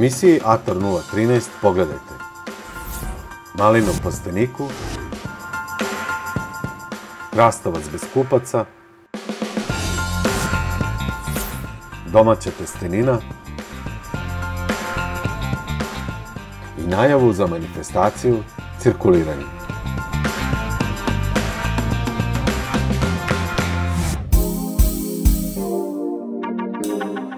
emisiji Atar 013 pogledajte malinu u plasteniku, krastavac bez kupaca, domaća testenina i najavu za manifestaciju cirkuliranja.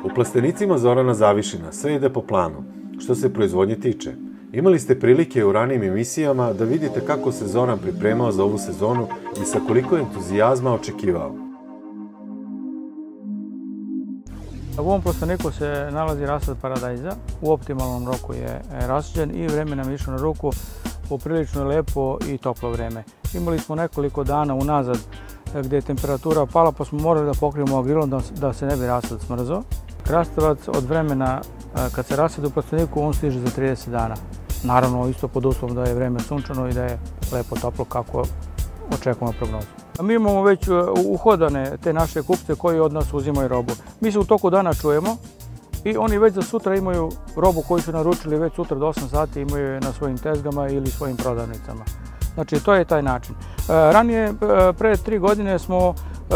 U plastenicima Zorana Zavišina sve ide po planu, što se proizvodnje tiče. Imali ste prilike u ranijim emisijama da vidite kako se Zoran pripremao za ovu sezonu i sa koliko entuzijazma očekivao. U ovom plasteniku se nalazi rasad paradajza, u optimalnom roku je rasađen i vreme nam je išlo na ruku, poprilično je lepo i toplo vreme. Imali smo nekoliko dana unazad gdje je temperatura pala, pa smo morali da pokrijemo agrilom da se ne bi rasad smrzao. Krastavac od vremena kad se rasade u plasteniku, on stiže za 30 dana. Naravno, isto pod uslovom da je vreme sunčano i da je lepo toplo kako očekujemo prognozu. Mi imamo već uhodane te naše kupce koji od nas uzimaju robu. Mi se u toku dana čujemo i oni već za sutra imaju robu koju su naručili već sutra do 8 sati, imaju je na svojim tezgama ili svojim prodavnicama. Znači, to je taj način. Ranije, pre 3 godine smo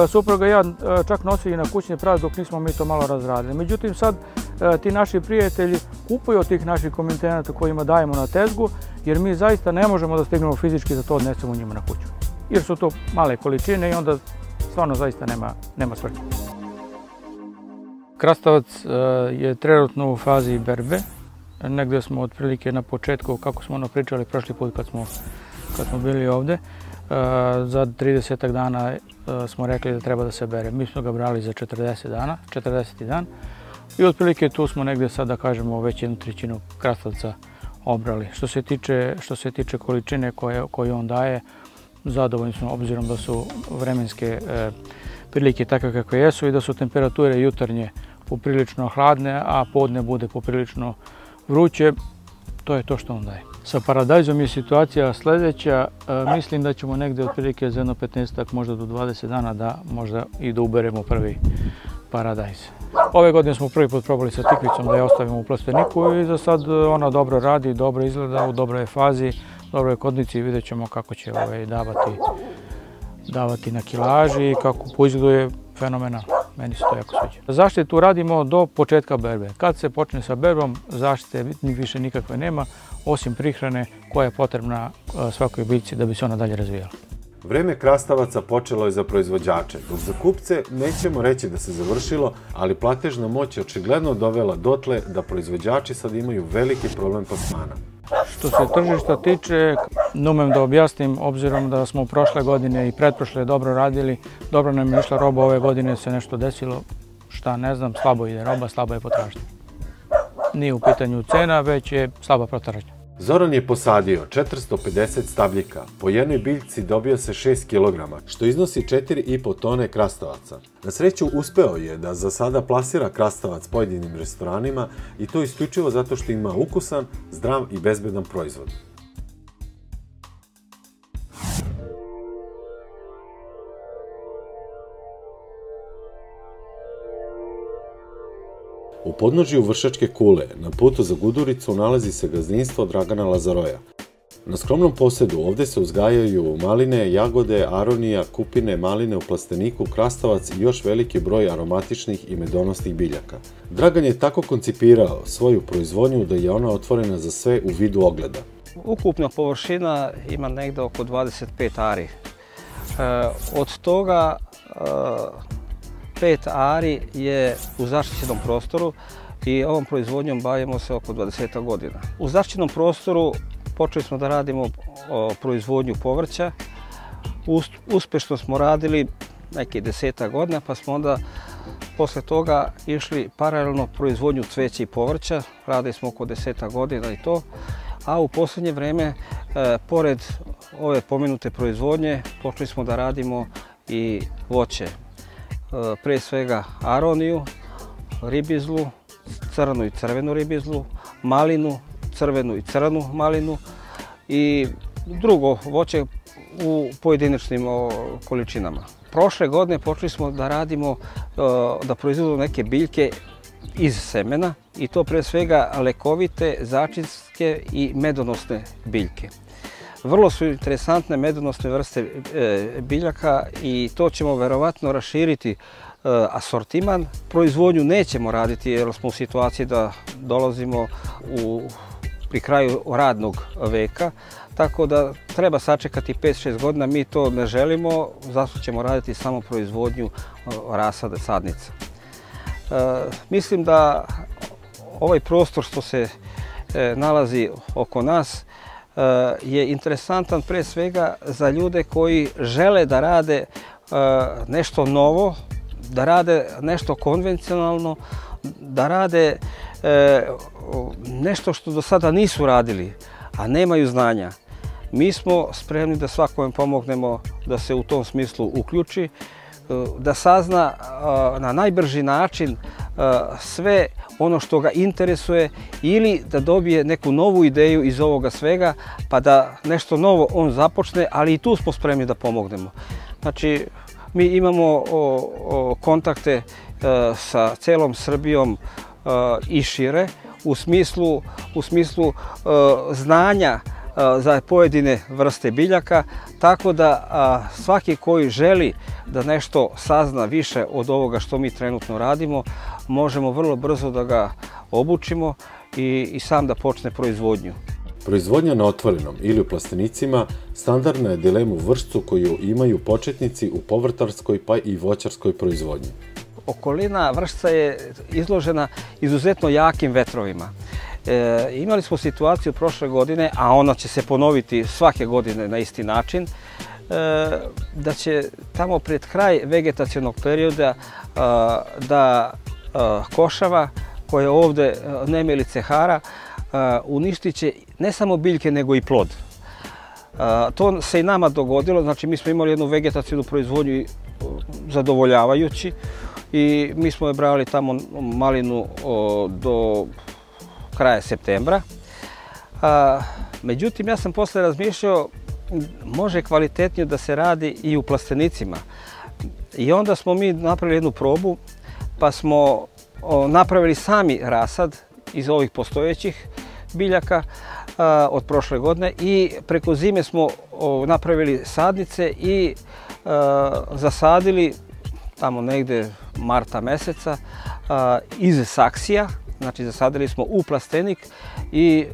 supruga i ja čak nosili na kućni prag dok nismo mi to malo razradili. Međutim, sad ti naši prijatelji kupuju od tih naših komitenata kojima dajemo na tezgu, jer mi zaista ne možemo da stignemo fizički da to odnesemo njima na kuću. Jer su to male količine i onda stvarno zaista nema svrhe. Krastavac je trenutno u fazi berbe. Negde smo otprilike na početku, kako smo pričali prošli put kad smo bili ovde. Za 30 dana smo rekli da treba da se bere. Mi smo ga brali za 40 dan. I otprilike tu smo negde sad, da kažemo, već 1/3 krastavca obrali. Što se tiče količine koju on daje, zadovoljni smo obzirom da su vremenske prilike takve kakve jesu i da su temperature jutarnje poprilično hladne, a podne bude poprilično vruće. To je to što on daje. Sa paradajzom je situacija sljedeća. Mislim da ćemo negde otprilike za jedno 15, možda do 20 dana da možda i da uberemo prvi paradajz. Ove godine smo prvi put probali sa tikvicom da je ostavimo u plasteniku i za sad ona dobro radi, dobro izgleda, u dobroj je fazi, dobroj kodnici i vidjet ćemo kako će davati na kilaži i kako po izgledu je fenomenalno. Meni se to jako sviđa. Zaštitu radimo do početka berbe. Kad se počne sa berbom, zaštite više nikakve nema, osim prihrane koja je potrebna svakoj biljci da bi se ona dalje razvijala. Vreme krastavaca počelo je za proizvođače, dok za kupce nećemo reći da se završilo, ali platežna moć je očigledno dovela dotle da proizvođači sad imaju veliki problem plasmana. Što se tržišta tiče, ne umem da objasnim, obzirom da smo prošle godine i pretprošle dobro radili, dobro nam je išla roba, ove godine se nešto desilo, šta ne znam, slabo ide roba, slaba je potražnja. Nije u pitanju cena, već je slaba potražnja. Zoran je posadio 450 stabljika, po jednoj biljci dobio se 6 kg, što iznosi 4,5 tone krastavaca. Na sreću uspeo je da za sada plasira krastavac pojedinim restoranima i to isključivo zato što ima ukusan, zdrav i bezbedan proizvod. U podnožju Vršačke kule, na putu za Guduricu, nalazi se gazdinstvo Dragana Lazaroja. Na skromnom posedu ovde se uzgajaju maline, jagode, aronija, kupine, maline u plasteniku, krastavac i još veliki broj aromatičnih i medonosnih biljaka. Dragan je tako koncipirao svoju proizvodnju da je ona otvorena za sve u vidu ogleda. Ukupna površina ima negde oko 25 ari. Od toga 5 ari je u zaštićenom prostoru i ovom proizvodnjom bavimo se oko 20 godina. U zaštićenom prostoru počeli smo da radimo proizvodnju povrća. Uspešno smo radili neke 10 godina, pa smo onda posle toga išli paralelno proizvodnju cveća i povrća. Radili smo oko 10 godina i to. A u posljednje vreme, pored ove pomenute proizvodnje, počeli smo da radimo i voće. Pre svega aroniju, ribizlu, crnu i crvenu ribizlu, malinu, crvenu i crnu malinu i drugo voće u pojedinačnim količinama. Prošle godine počeli smo da radimo, da proizvodimo neke biljke iz semena i to pre svega lekovite, začinske i medonosne biljke. Vrlo su interesantne medonosne vrste biljaka i to ćemo verovatno raširiti asortiman. Proizvodnju nećemo raditi jer smo u situaciji da dolazimo pri kraju radnog veka, tako da treba sačekati 5-6 godina, mi to ne želimo, zato ćemo raditi samo proizvodnju rasada sadnica. Mislim da ovaj prostor što se nalazi oko nas je interesantan pre svega za ljude koji žele da rade nešto novo, da rade nešto konvencionalno, da rade nešto što do sada nisu radili, a nemaju znanja. Mi smo spremni da svakome pomognemo da se u tom smislu uključi, da sazna na najbrži način sve ono što ga interesuje ili da dobije neku novu ideju iz ovoga svega pa da nešto novo on započne, ali i tu smo spremni da pomognemo. Znači, mi imamo kontakte sa celom Srbijom i šire u smislu znanja za pojedine vrste biljaka, tako da svaki koji želi da nešto sazna više od ovoga što mi trenutno radimo, možemo vrlo brzo da ga obučimo i sam da počne proizvodnju. Proizvodnja na otvorenom ili u plastenicima standardna je dilema u Vršcu koju imaju početnici u povrtarskoj pa i voćarskoj proizvodnji. Okolina Vršca je izložena izuzetno jakim vetrovima. Imali smo situaciju prošle godine, a ona će se ponoviti svake godine na isti način, da će tamo pred kraj vegetacionog perioda da košava, koja je ovde nemilice hara, uništit će ne samo biljke nego i plod. To se i nama dogodilo, znači mi smo imali jednu vegetacijnu proizvodnju zadovoljavajući i mi smo je brali tamo malinu do kraja septembra. Međutim, ja sam posle razmišljao, može kvalitetnije da se radi i u plastenicima. I onda smo mi napravili jednu probu, pa smo napravili sami rasad iz ovih postojećih biljaka od prošle godine i preko zime smo napravili sadnice i zasadili tamo negde marta meseca iz saksija. Znači, zasadili smo u plastenik i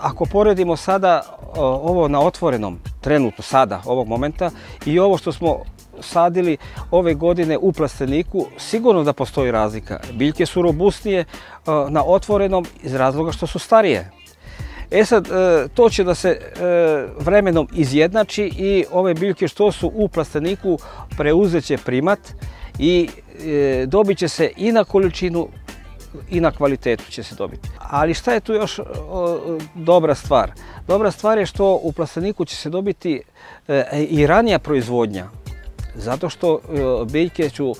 ako poredimo sada ovo na otvorenom, trenutno sada, ovog momenta, i ovo što smo sadili ove godine u plasteniku, sigurno da postoji razlika. Biljke su robustnije na otvorenom iz razloga što su starije. E sad, to će da se vremenom izjednači i ove biljke što su u plasteniku preuzet će primat i dobit će se i na količinu i na kvalitetu će se dobiti. Ali šta je tu još dobra stvar? Dobra stvar je što u plasteniku će se dobiti i ranija proizvodnja, zato što biljke su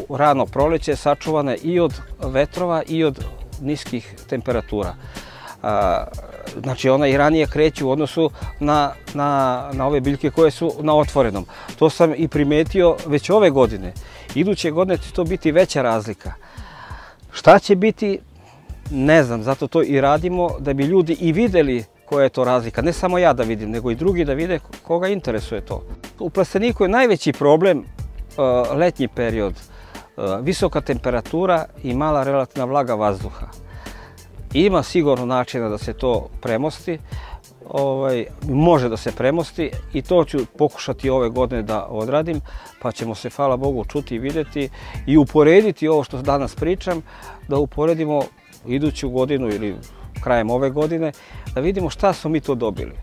u rano proleće sačuvane i od vetrova i od niskih temperatura. Znači, ona i ranije kreće u odnosu na ove biljke koje su na otvorenom. To sam i primetio već ove godine. Iduće godine će to biti veća razlika. Šta će biti, ne znam, zato to i radimo, da bi ljudi i videli koja je to razlika. Ne samo ja da vidim, nego i drugi da vide koga interesuje to. U plasteniku je najveći problem letnji period, visoka temperatura i mala relativna vlaga vazduha. Ima sigurno načina da se to premosti, može da se premosti i to ću pokušati ove godine da odradim, pa ćemo se, hvala Bogu, čuti i videti i uporediti ovo što danas pričam, da uporedimo iduću godinu ili krajem ove godine, da vidimo šta smo mi to dobili.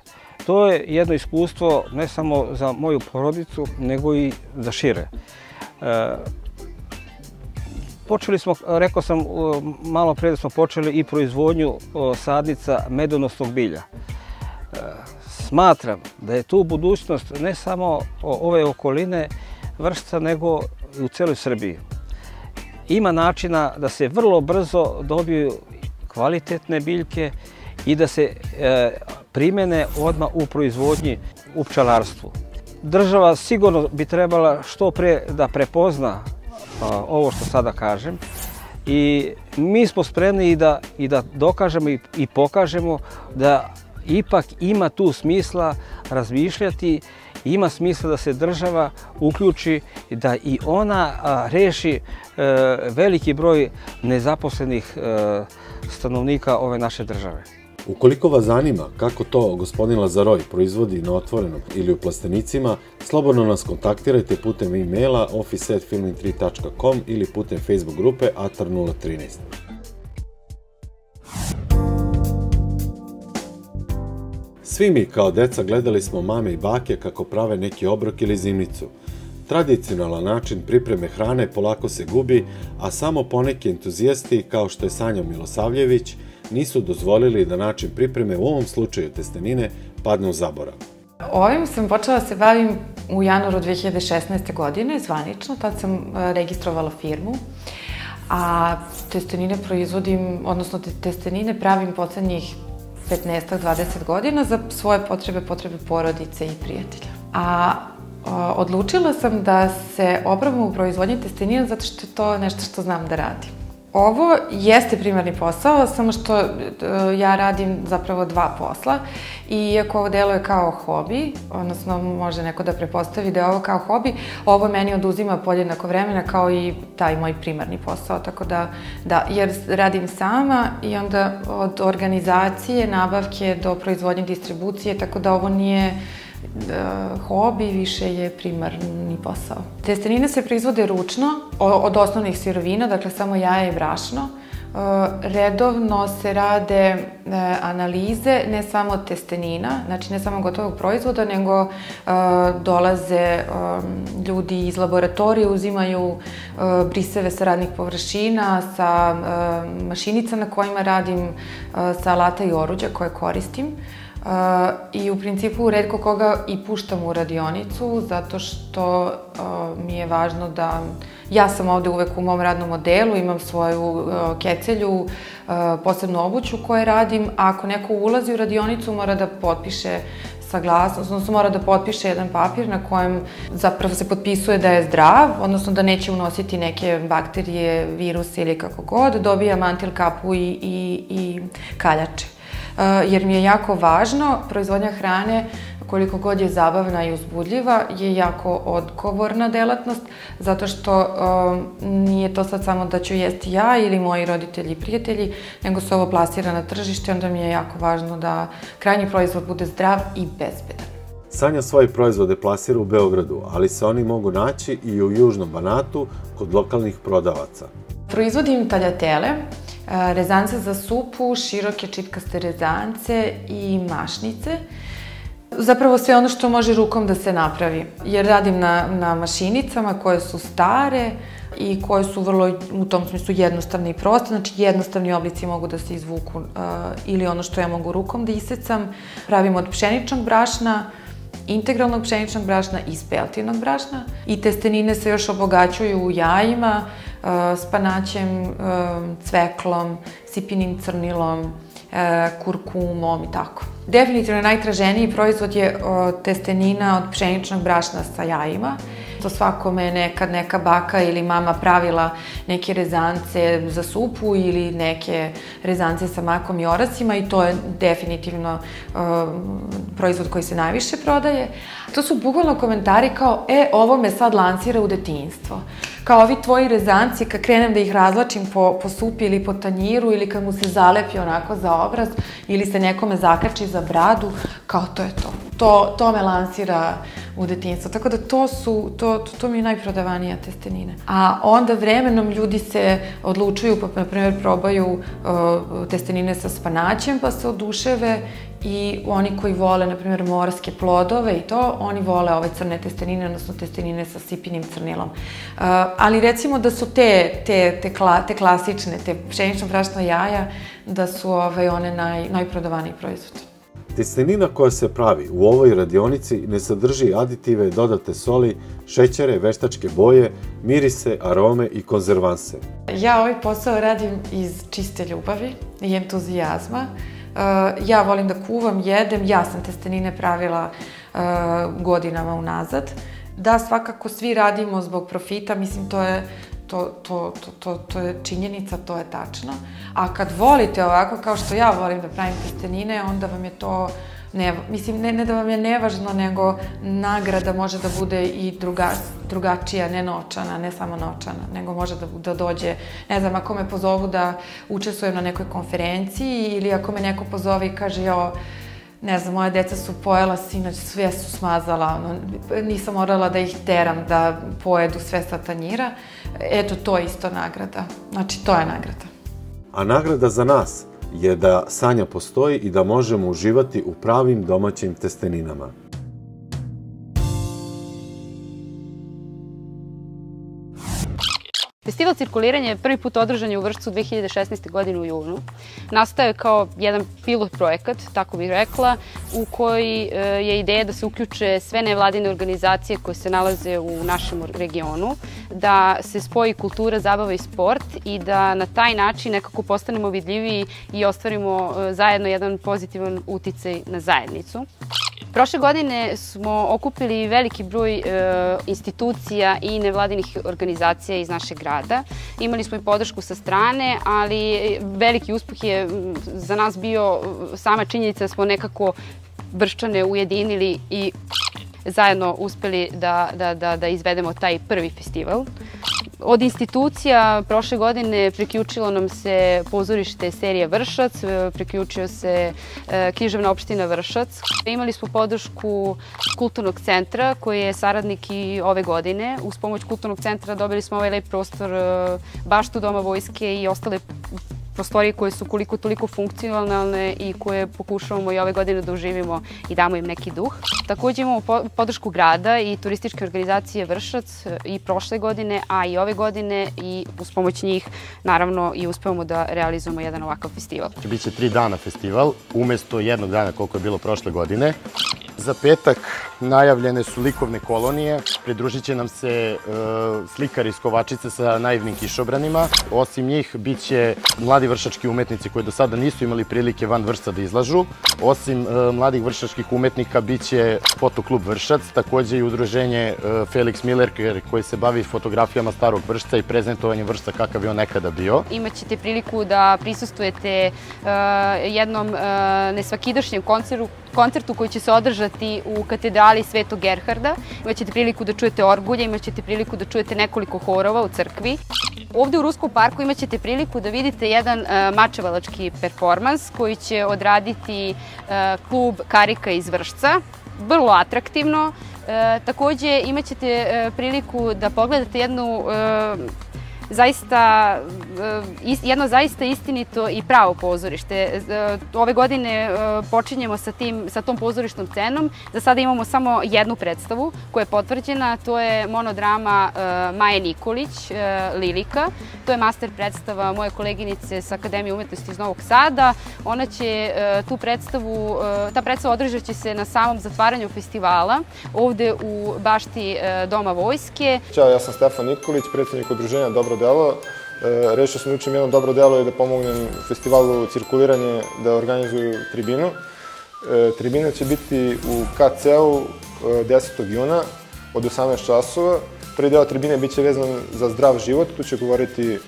To je jedno iskustvo ne samo za moju porodicu, nego i za šire. Počeli smo, rekao sam malo pre da smo počeli i proizvodnju sadnica medonosnog bilja. Smatram da je tu budućnost ne samo ove okoline Vršca, nego i u celoj Srbiji. Ima načina da se vrlo brzo dobiju kvalitetne biljke i da se primene odmah u proizvodnji u pčelarstvu. Država sigurno bi trebala što pre da prepozna ovo što sada kažem I mi smo spremni i da dokažemo i pokažemo da ipak ima tu smisla razmišljati, ima smisla da se država uključi, da i ona reši veliki broj nezaposlenih stanovnika ove naše države. Ukoliko vas zanima kako to gospodin Lazaroj proizvodi na otvorenom ili u plastenicima, slobodno nas kontaktirajte putem e-maila office@filmin3.com ili putem Facebook grupe Atar 013. Svi mi kao deca gledali smo mame i bake kako prave neki obrok ili zimnicu. Tradicionalan način pripreme hrane polako se gubi, a samo poneki entuzijasti, kao što je Sanja Milosavljević, nisu dozvolili da način pripreme, u ovom slučaju testenine, padne u zaborav. Ovim sam počela da se bavim u januaru 2016. godine, zvanično, tad sam registrovala firmu, a testenine proizvodim, odnosno testenine pravim poslednjih 15-20 godina za svoje potrebe porodice i prijatelja. A odlučila sam da se obrabam u proizvodnji testenina zato što je to nešto što znam da radim. Ovo jeste primarni posao, samo što ja radim zapravo dva posla i iako ovo deluje kao hobi, odnosno može neko da prepostavi da je ovo kao hobi, ovo meni oduzima podjednako vremena kao i taj moj primarni posao, tako da, jer radim sama i onda od organizacije, nabavke do proizvodnje distribucije, tako da ovo nije hobi, više je primarni posao. Testenine se proizvode ručno, od osnovnih sirovina, dakle samo jaje i brašno. Redovno se rade analize, ne samo testenina, znači ne samo gotovog proizvoda, nego dolaze ljudi iz laboratorije, uzimaju briseve sa radnih površina, sa mašinica na kojima radim, sa alata i oruđa koje koristim. I u principu retko koga i puštam u radionicu zato što mi je važno da ja sam ovde uvek u mom radnom modelu, imam svoju kecelju, posebnu obuću koje radim, a ako neko ulazi u radionicu mora da potpiše saglasnost, odnosno mora da potpiše jedan papir na kojem zapravo se potpisuje da je zdrav, odnosno da neće unositi neke bakterije, viruse ili kako god, dobija mantil, kapu i kaljače. Jer mi je jako važno, proizvodnja hrane, koliko god je zabavna i uzbudljiva, je jako odgovorna delatnost, zato što nije to sad samo da ću jesti ja ili moji roditelji i prijatelji, nego se ovo plasira na tržište, onda mi je jako važno da krajnji proizvod bude zdrav i bezbedan. Sanja svoje proizvode plasira u Beogradu, ali se oni mogu naći i u Južnom Banatu kod lokalnih prodavaca. Proizvodim taljatele, rezance za supu, široke čitkaste rezance i mašnice. Zapravo sve ono što može rukom da se napravi, jer radim na mašinicama koje su stare i koje su vrlo, u tom smislu, jednostavne i proste, znači jednostavni oblici mogu da se izvuku ili ono što ja mogu rukom da isecam. Pravim od pšeničnog brašna, integralnog pšeničnog brašna i speltinog brašna i testenine se još obogaćuju jajima, spanaćem, cveklom, sipinim crnilom, kurkumom i tako. Definitivno najtraženiji proizvod je testenina od pšeničnog brašna sa jajima. To svakome nekad neka baka ili mama pravila neke rezance za supu ili neke rezance sa makom i orasima i to je definitivno proizvod koji se najviše prodaje. To su bukvalno komentari kao, ovo me sad lansira u detinjstvo. Kao ovi tvoji rezanci, kad krenem da ih razlačim po supi ili po tanjiru ili kad mu se zalepi onako za obraz ili se nekome zakači za bradu, kao to je to. To me lansira u detinjstvo. Tako da to mi je najprodavanija testenina. A onda vremenom ljudi se odlučuju, pa na primjer probaju testenine sa spanaćem pa se oduševe i oni koji vole, na primjer, morske plodove i to, oni vole ove crne testenine, odnosno testenine sa sipinim crnilom. Ali recimo da su te klasične, te pšenično brašno jaja, da su one najprodavaniji proizvod. Testenina koja se pravi u ovoj radionici ne sadrži aditive, dodate soli, šećere, veštačke boje, mirise, arome i konzervanse. Ja ovaj posao radim iz čiste ljubavi i entuzijazma. Ja volim da kuvam, jedem, ja sam testenine pravila godinama unazad. Da, svakako svi radimo zbog profita, mislim to je činjenica, to je tačno. A kad volite ovako, kao što ja volim da pravim testenine, onda vam je to, mislim, ne da vam je nevažno, nego nagrada može da bude i drugačija, ne novčana, ne samo novčana, nego može da dođe, ne znam, ako me pozovu da učestvujem na nekoj konferenciji ili ako me neko pozove i kaže, ne znam, moja deca su pojela sinoć, sve su smazala, nisam morala da ih teram da pojedu sve sa tanjira. Eto, to je isto nagrada. Znači, to je nagrada. A nagrada za nas je da Sanja postoji i da možemo uživati u pravim domaćim testeninama. Festival cirkuliranja je prvi put održan u Vršcu 2016. godine u junu. Nastao je kao jedan pilot projekat, tako bih rekla, u koji je ideja da se uključe sve nevladine organizacije koje se nalaze u našem regionu, da se spoji kultura, zabava i sport i da na taj način nekako postanemo vidljiviji i ostvarimo zajedno jedan pozitivan uticaj na zajednicu. Prošle godine smo okupili veliki broj institucija i nevladinih organizacija iz našeg grada. Imali smo i podršku sa strane, ali veliki uspeh je za nas bio sama činjenica da smo nekako Vrščane ujedinili i zajedno uspeli da izvedemo taj prvi festival. Od institucija prošle godine priključilo nam se pozorište serije Vršac, priključio se književna opština Vršac. Imali smo podršku kulturnog centra koji je saradnik i ove godine. Uz pomoć kulturnog centra dobili smo ovaj lep prostor baštu Doma vojske i ostale prostorije koje su koliko toliko funkcionalne i koje pokušavamo i ove godine da uživimo i damo im neki duh. Takođe imamo podršku grada i turističke organizacije Vršac i prošle godine, a i ove godine i uz pomoć njih naravno i uspevamo da realizujemo jedan ovakav festival. Biće 3 dana festival, umesto jednog dana koliko je bilo prošle godine. Za petak najavljene su likovne kolonije, pridružit će nam se slikari iz Kovačice sa naivnim kišobranima. Osim njih biće mladi vršački umetnici koji do sada nisu imali prilike van Vršca da izlažu. Osim mladih vršačkih umetnika biće fotoklub Vršac, takođe i udruženje Felix Miller koji se bavi fotografijama starog Vršca i prezentovanjem Vršca kakav je on nekada bio. Imaćete priliku da prisustvujete jednom nesvakidašnjem koncertu koji će se održati u katedrali Svetog Gerharda. Imaćete priliku da čujete orgulje, imaćete priliku da čujete nekoliko horova u crkvi. Ovde u Ruskom parku imaćete priliku da vidite jedan mačevalački performans koji će odraditi klub Karika iz Vršca. Vrlo atraktivno. Takođe imaćete priliku da pogledate jedno zaista istinito i pravo pozorište. Ove godine počinjemo sa tom pozorišnom scenom. Za sada imamo samo jednu predstavu koja je potvrđena, to je monodrama Maje Nikolić, Lilika. To je master predstava moje koleginice sa Akademije umetnosti iz Novog Sada. Ona će ta predstava održat će se na samom zatvaranju festivala, ovde u bašti Doma vojske. Ćao, ja sam Stefan Nikolić, predsjednik udruženja Dobro delo. Rešio sam da učim jedno dobro delo i da pomognem festivalu Cirkuliranje da organizuju tribinu. Tribina će biti u KC-u 10. juna od 18 časova. Prvi deo tribine biće vezan za zdrav život, tu će govoriti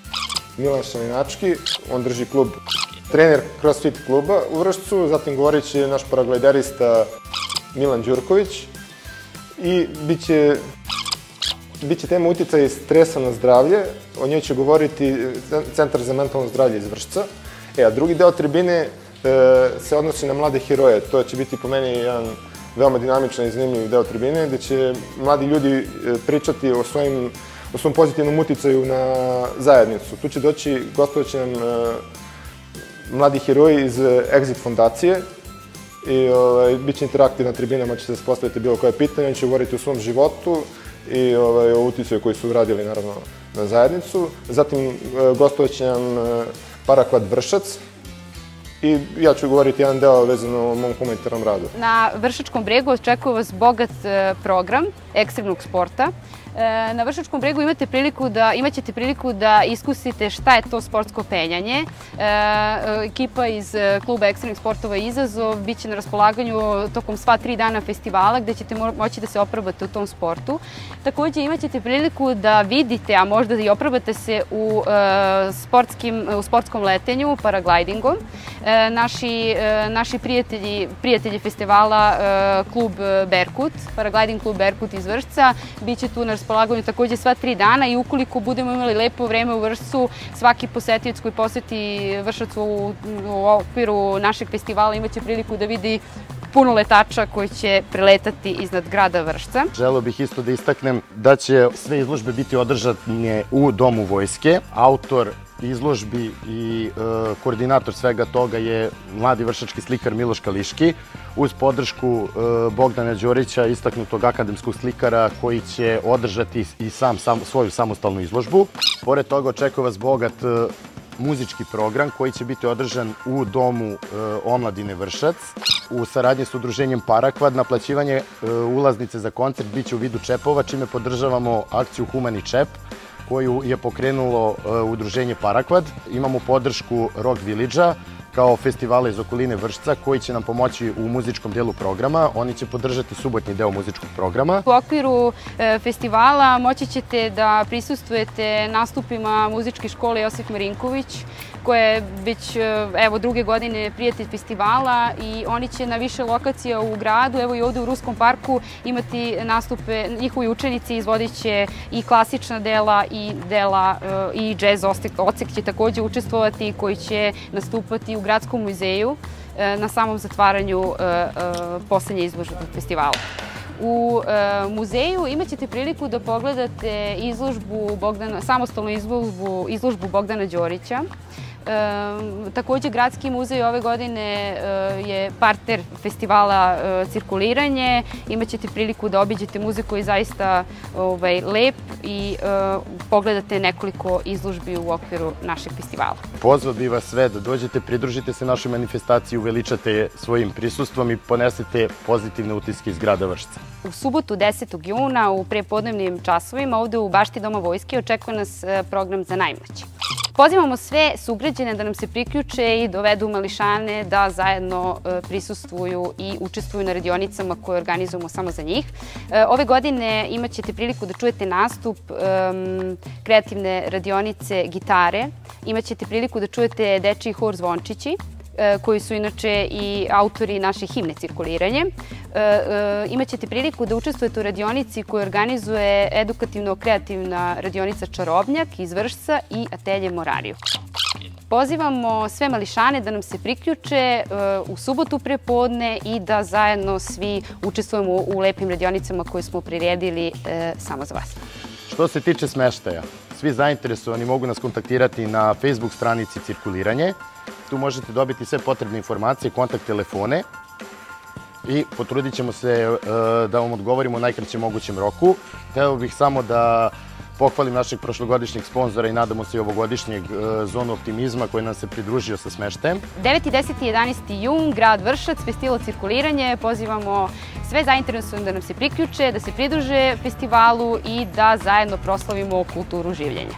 Milan Šalinački, on drži klub, trener CrossFit kluba u Vršcu, zatim govorit će naš paraglajderista Milan Đurković i biće tema uticaj stresa na zdravlje, o njoj će govoriti Centar za mentalno zdravlje iz Vršca. A drugi deo tribine se odnosi na mlade heroje, to će biti po meni jedan veoma dinamičan i zanimljiv deo tribine, gde će mladi ljudi pričati o svom pozitivnom uticaju na zajednicu. Tu će doći, gostovat će nam mladi heroji iz Exit fondacije i bit će interaktivna tribina, moći se postaviti bilo koje pitanje, on će govoriti o svom životu i o uticaju koji su uradili, naravno, na zajednicu. Zatim gostovat će nam Parakvat Vršac i ja ću govoriti jedan deo vezano o mom humanitarnom radu. Na Vršačkom bregu očekuje vas bogat program ekstremnog sporta. Na Vršačkom bregu imaćete priliku da iskusite šta je to sportsko penjanje. Ekipa iz kluba ekstremnih sportova Izazov biće na raspolaganju tokom sva 3 dana festivala gde ćete moći da se oprobate u tom sportu. Takođe imaćete priliku da vidite, a možda i oprobate se u sportskom letenju, paraglidingom. Naši prijatelji festivala klub Berkut, paragliding klub Berkut iz Vršca, bit će tu na raspolaganju takođe sva 3 dana i ukoliko budemo imali lepo vreme u Vršcu, svaki posetioc koji poseti Vršac u okviru našeg festivala imaće priliku da vidi puno letača koji će preletati iznad grada Vršca. Želeo bih isto da istaknem da će sve izložbe biti održane u Domu vojske. Autor izložbi i koordinator svega toga je mladi vršački slikar Miloš Kališki, uz podršku Bogdana Đorića, istaknutog akademskog slikara koji će održati i svoju samostalnu izložbu. Pored toga očekuje vas bogat muzički program koji će biti održan u Domu omladine Vršac. U saradnji s udruženjem Parakvad naplaćivanje ulaznice za koncert biće u vidu čepova, čime podržavamo akciju Humani čep, koju je pokrenulo udruženje Parakvad. Imamo podršku Rock Village-a kao festivala iz okoline Vršca koji će nam pomoći u muzičkom delu programa. Oni će podržati subotnji deo muzičkog programa. U okviru festivala moći ćete da prisustvujete nastupima muzičke škole Josif Marinković, koja je već druge godine prijatelj festivala i oni će na više lokacija u gradu, evo i ovde u Ruskom parku, imati nastupe, njihovi učenici izvodit će i klasična dela i džez odsek će takođe učestvovati koji će nastupati u Gradskom muzeju na samom zatvaranju poslednje izložbe festivala. U muzeju imat ćete priliku da pogledate samostalnu izložbu Bogdana Đorića. Takođe, Gradski muzej ove godine je partner festivala Cirkuliranje. Imaćete priliku da obiđete muzej koji je zaista lep i pogledate nekoliko izložbi u okviru našeg festivala. Pozvao bih vas sve da dođete, pridružite se našoj manifestaciji, uveličate je svojim prisustvom i ponesete pozitivne utiske iz grada Vršca. U subotu 10. juna u prepodnevnim časovima ovde u bašti Doma vojske očekuje nas program za najmlađe. Pozivamo sve sugrađane da nam se priključe i dovedu mališane da zajedno prisustvuju i učestvuju na radionicama koje organizujemo samo za njih. Ove godine imat ćete priliku da čujete nastup kreativne radionice gitare. Imat ćete priliku da čujete dečiji hor Zvončići, koji su inače i autori naše himne Cirkuliranje. Imaćete priliku da učestvujete u radionici koju organizuje edukativno-kreativna radionica Čarobnjak iz Vršca i Atelje Morariju. Pozivamo sve mališane da nam se priključe u subotu prepodne i da zajedno svi učestvujemo u lepim radionicama koje smo priredili samo za vas. Što se tiče smeštaja, svi zainteresovani mogu nas kontaktirati na Facebook stranici Cirkuliranje. Tu možete dobiti sve potrebne informacije, kontakt telefone i potrudit ćemo se da vam odgovorimo u najkraćem mogućem roku. Hteo bih samo da pohvalim našeg prošlogodišnjeg sponzora i nadamo se i ovogodišnjeg Zonu optimizma koji nam se pridružio sa smeštajem. 9. 10. i 11. jun, grad Vršac, festival Cirkuliranje. Pozivamo sve zainteresovane da nam se priključe, da se pridruže festivalu i da zajedno proslavimo kulturu življenja.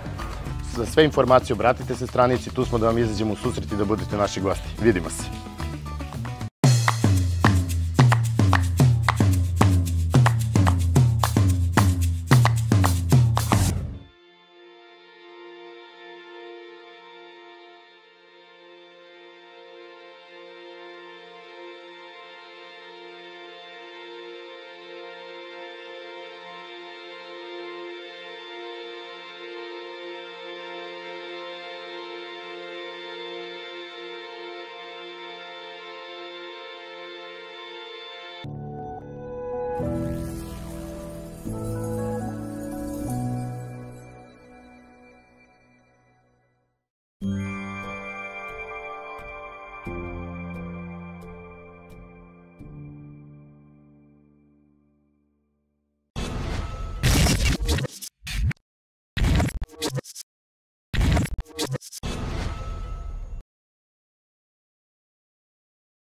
Za sve informacije obratite se stranici, tu smo da vam izađemo u susret i da budete naši gosti. Vidimo se!